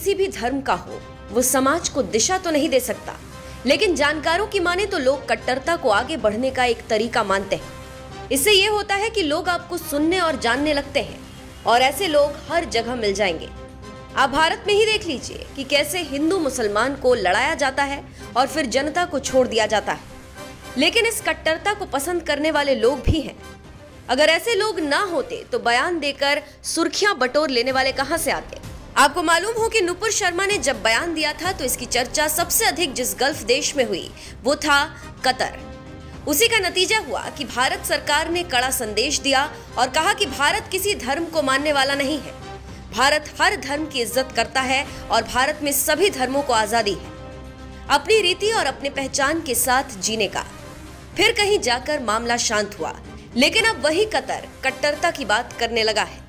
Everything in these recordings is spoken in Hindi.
किसी भी धर्म का हो, वो समाज को दिशा तो नहीं दे सकता, लेकिन जानकारों की माने तो लोग कट्टरता को आगे बढ़ने का एक तरीका मानते हैं। इससे ये होता है कि लोग आपको सुनने और जानने लगते हैं और ऐसे लोग हर जगह मिल जाएंगे। आप भारत में ही देख लीजिए कि कैसे हिंदू मुसलमान को लड़ाया जाता है और फिर जनता को छोड़ दिया जाता है। लेकिन इस कट्टरता को पसंद करने वाले लोग भी हैं। अगर ऐसे लोग ना होते तो बयान देकर सुर्खियां बटोर लेने वाले कहां से आते। आपको मालूम हो कि नुपुर शर्मा ने जब बयान दिया था तो इसकी चर्चा सबसे अधिक जिस गल्फ देश में हुई वो था कतर। उसी का नतीजा हुआ कि भारत सरकार ने कड़ा संदेश दिया और कहा कि भारत किसी धर्म को मानने वाला नहीं है। भारत हर धर्म की इज्जत करता है और भारत में सभी धर्मों को आजादी है अपनी रीति और अपने पहचान के साथ जीने का। फिर कहीं जाकर मामला शांत हुआ, लेकिन अब वही कतर कट्टरता की बात करने लगा है।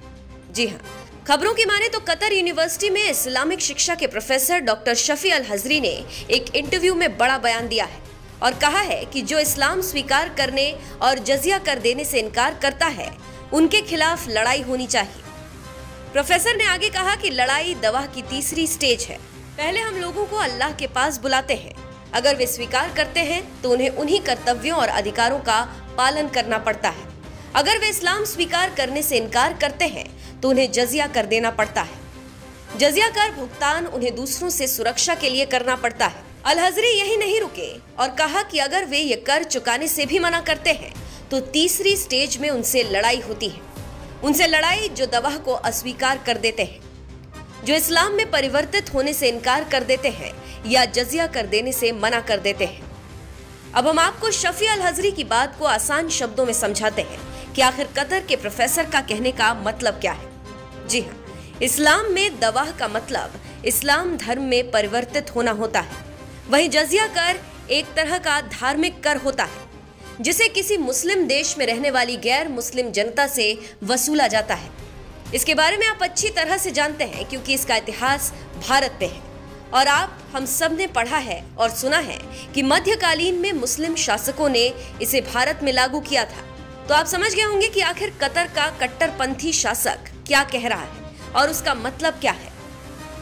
जी हाँ, खबरों की माने तो कतर यूनिवर्सिटी में इस्लामिक शिक्षा के प्रोफेसर डॉक्टर शफी अल हजरी ने एक इंटरव्यू में बड़ा बयान दिया है और कहा है कि जो इस्लाम स्वीकार करने और जजिया कर देने से इनकार करता है उनके खिलाफ लड़ाई होनी चाहिए। प्रोफेसर ने आगे कहा कि लड़ाई दवा की तीसरी स्टेज है। पहले हम लोगों को अल्लाह के पास बुलाते हैं। अगर वे स्वीकार करते हैं तो उन्हें उन्हीं कर्तव्यों और अधिकारों का पालन करना पड़ता है। अगर वे इस्लाम स्वीकार करने से इनकार करते हैं तो उन्हें जजिया कर देना पड़ता है। जजिया कर भुगतान उन्हें दूसरों से सुरक्षा के लिए करना पड़ता है। अल हजरी यही नहीं रुके और कहा कि अगर वे ये कर चुकाने से भी मना करते हैं तो तीसरी स्टेज में उनसे लड़ाई होती है। उनसे लड़ाई जो दवा को अस्वीकार कर देते हैं, जो इस्लाम में परिवर्तित होने से इनकार कर देते हैं या जजिया कर देने से मना कर देते हैं। अब हम आपको शफी अल हजरी की बात को आसान शब्दों में समझाते हैं कि आखिर कतर के प्रोफेसर का कहने का मतलब क्या है। जी हाँ, इस्लाम में दवा का मतलब इस्लाम धर्म में परिवर्तित होना होता है। वहीं जजिया कर एक तरह का धार्मिक कर होता है जिसे किसी मुस्लिम देश में रहने वाली गैर मुस्लिम जनता से वसूला जाता है। इसके बारे में आप अच्छी तरह से जानते हैं क्योंकि इसका इतिहास भारत में है और हम सब ने पढ़ा है और सुना है कि मध्यकालीन में मुस्लिम शासकों ने इसे भारत में लागू किया था। तो आप समझ गए होंगे कि आखिर कतर का कट्टरपंथी शासक क्या कह रहा है और उसका मतलब क्या है।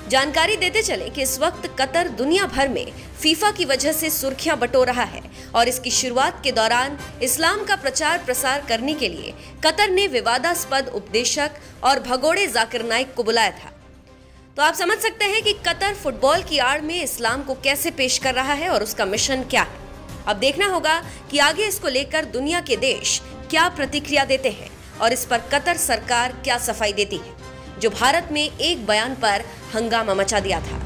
जानकारी देते चले कि इस वक्त कतर दुनिया भर में फीफा की वजह से सुर्खियां बटोर रहा है और इसकी शुरुआत के दौरान इस्लाम का प्रचार प्रसार करने के लिए कतर ने विवादास्पद उपदेशक और भगोड़े जाकिर नाइक को बुलाया था। तो आप समझ सकते हैं कि कतर फुटबॉल की आड़ में इस्लाम को कैसे पेश कर रहा है और उसका मिशन क्या है। अब देखना होगा कि आगे इसको लेकर दुनिया के देश क्या प्रतिक्रिया देते हैं और इस पर कतर सरकार क्या सफाई देती है, जो भारत में एक बयान पर हंगामा मचा दिया था।